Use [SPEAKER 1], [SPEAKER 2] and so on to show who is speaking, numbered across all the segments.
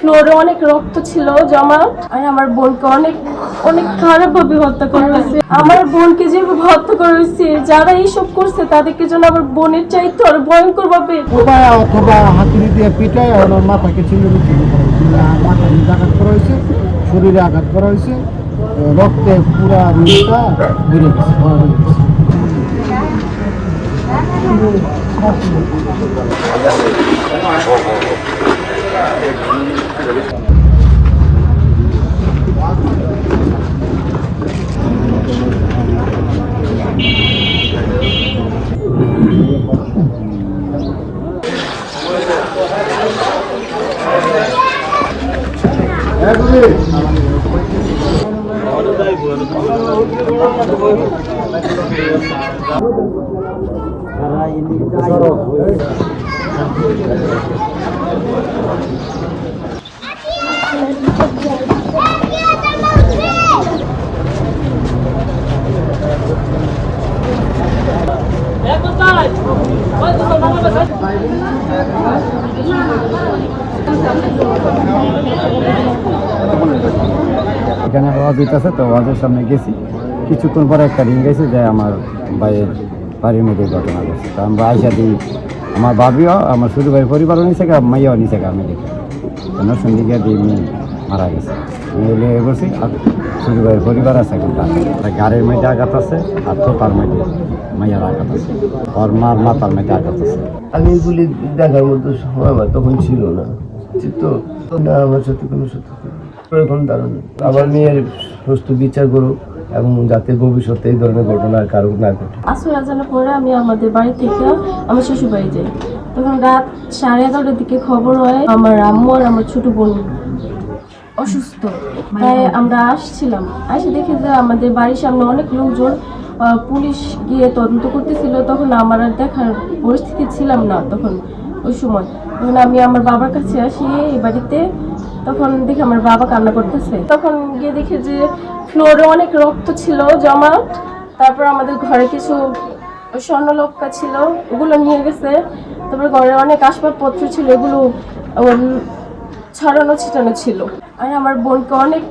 [SPEAKER 1] ফ্লোরে অনেক রক্ত ছিল জমা। আর আমার বোনকে অনেক অনেক খারাপ ভাবে হত্যা করা হয়েছে। আমার বোনকে যেভাবে হত্যা করা হয়েছে, যারা এইসব করছে তাদেরকে যেন আমার বোনের চাইতে আরো ভয়ঙ্কর ভাবে
[SPEAKER 2] অথবা হাতুড়ি দিয়ে পিটায় ওনার মাথাকে ছিঁড়ে মাথায় আঘাত করা হয়েছে, শরীরে আঘাত করা হয়েছে, রক্তে পুরা রুমটা বেড়ে গেছে,
[SPEAKER 3] এখানে ওয়াজিত আছে, তো ওয়াজের সামনে গেছি। কিছুক্ষণ পরে একটা রিং গেছে যে আমার ভাইয়ের বাড়ির মধ্যে ঘটনা ঘটছে। তো আমরা আইসা দিই, আমার বাবিও আমার ছোটো ভাইয়ের পরিবারও নিচে, মাইয়াও নিচে, আমি দেখি নরসিংদীকে দিয়ে মারা গেছে। মেয়ে বলছি আর ছোটো ভাইয়ের পরিবার আছে, এখন গাড়ির মধ্যে আঘাত আছে আর থোপার মধ্যে মাইয়ার আঘাত আছে, ওর মার মাথার মধ্যে আঘাত আছে।
[SPEAKER 4] আমি এগুলি দেখার মতো সময় আমার তখন ছিল না, তো না আমার সাথে কোনো সত্যি এখন দাঁড়ান আমার মেয়ের সুস্থ বিচার করুক এবং যাতে ভবিষ্যতে এই ধরনের ঘটনার কারণ না ঘটে।
[SPEAKER 1] আসর আজানের পরে আমি আমাদের বাড়ি থেকে আমার শ্বশুর বাড়ি যাই। তখন রাত 11:30টার দিকে খবর হয় আমার আম্মু আর আমার ছোট বোন অসুস্থ। তাই আমরা আসছিলাম, এসে দেখি যে আমাদের বাড়ির সামনে অনেক লোকজন, পুলিশ গিয়ে তদন্ত করতেছিল। তখন আমার আর দেখার পরিস্থিতি ছিলাম না তখন ওই সময়। তখন আমি আমার বাবার কাছে আসি এই বাড়িতে, তখন দেখি আমার বাবা কান্না করতেছে। তখন গিয়ে দেখি যে ফ্লোরে অনেক রক্ত ছিল জমা। তারপর আমাদের ঘরে কিছু স্বর্ণলক্কা ছিল, ওগুলো নিয়ে গেছে। তারপর ঘরে অনেক আসবাবপত্র ছিল, এগুলো ছড়ানো ছিটানো ছিল। আর আমার বোনকে অনেক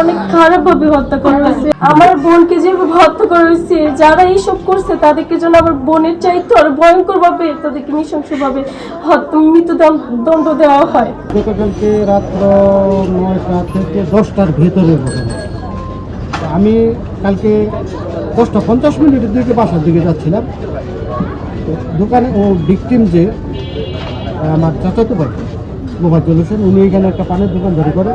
[SPEAKER 1] অনেক খারাপ ভাবে হত্যা করা হয়েছে। আমার বোনকে যেভাবে হত্যা করা হয়েছে, যারা এইসব করছে তাদেরকে যেন আমার বোনের চাইতে আরো ভয়ঙ্কর ভাবে তাদেরকে নৃশংস ভাবে মৃত্যুদণ্ড দেওয়া হয়।
[SPEAKER 2] গতকালকে রাত্র 9টা থেকে 10টার ভেতরে ঘটনা। আমি কালকে 10:50 দিকে বাসার দিকে যাচ্ছিলাম। দোকানে ও ভিকটিম যে আমার চাচাতো ভাই মোবাজ্জল হোসেন, উনি এখানে একটা পানের দোকান ধরে করে।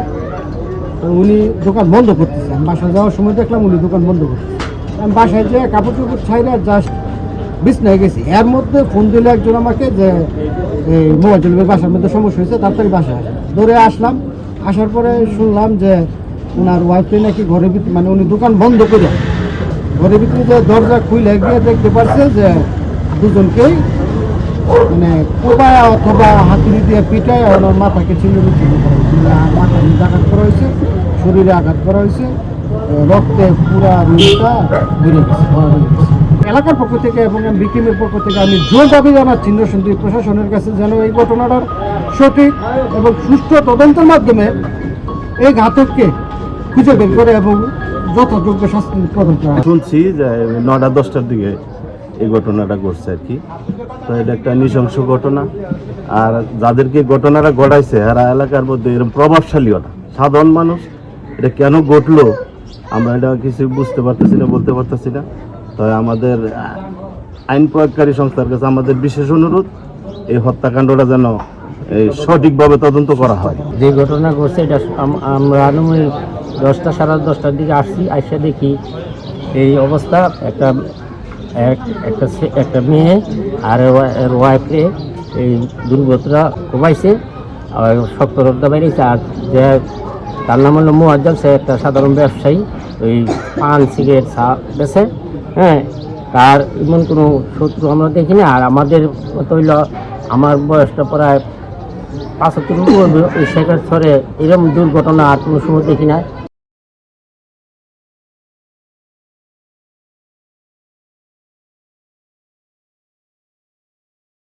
[SPEAKER 2] তো উনি দোকান বন্ধ করতেছে। আমি বাসায় যাওয়ার সময় দেখলাম উনি দোকান বন্ধ করতেছে। আমি বাসায় যেয়ে কাপড় চোপড় ছাইরা জাস্ট বিছনায় গেছি। এর মধ্যে ফোন দিলে একজন আমাকে যে এই মোবাজ্জল ভাইয়ের বাসার মধ্যে সমস্যা হয়েছে, তাড়াতাড়ি বাসায় আসে। দৌড়ে আসলাম, আসার পরে শুনলাম যে ওনার ওয়াইফে নাকি ঘরের ভিতরে, মানে উনি দোকান বন্ধ করে ঘরের ভিতরে যে দরজা খুলে গিয়ে দেখতে পারছে যে দুজনকেই মানে কোপায় অথবা হাতুড়ি দিয়ে পিটায় ওনার মাথাকে ছিঁড়ে মাথায় আঘাত করা হয়েছে, শরীরে আঘাত করা হয়েছে, রক্তে পুরা রুমটা বেড়ে গেছে। এলাকার পক্ষ থেকে এবং ভিকটিমের পক্ষ থেকে আমি জোর দাবি জানাচ্ছি নরসিংদী প্রশাসনের কাছে যেন এই ঘটনাটার সঠিক এবং সুষ্ঠু তদন্তের মাধ্যমে এই ঘাতককে খুঁজে বের করে এবং যথাযোগ্য শাস্তি প্রদান করা।
[SPEAKER 5] শুনছি যে 9টা-10টার দিকে এই ঘটনাটা ঘটছে আর কি। তো এটা একটা নৃশংস ঘটনা, আর যাদেরকে ঘটনাটা ঘটাইছে এরা এলাকার মধ্যে এরকম প্রভাবশালীও না, সাধারণ মানুষ। এটা কেন ঘটলো আমরা এটা কিছু বুঝতে পারতেছি না, বলতে পারতেছি না। তাই আমাদের আইন প্রয়োগকারী সংস্থার কাছে আমাদের বিশেষ অনুরোধ, এই হত্যাকাণ্ডটা যেন এই সঠিকভাবে তদন্ত করা হয়।
[SPEAKER 6] যে ঘটনা ঘটছে এটা আমরা আনুমানিক 10টা, 10:30টার দিকে আসছি। আইসা দেখি এই অবস্থা, একটা মেয়ে আর এর ওয়াইফে এই দুর্গতরা কোবাইছে, আর শক্ত রক্ত বেরিয়েছে। আর যে তার নাম হলো মোয়াজ্জল, সে একটা সাধারণ ব্যবসায়ী, ওই পান সিগারেট বেছে। হ্যাঁ, তার এমন কোনো শত্রু আমরা দেখিনি। আর আমাদের হইল আমার বয়সটা প্রায় 75 ওই শেখার ছড়ে এরকম দুর্ঘটনা আর কোনো সময় দেখি না।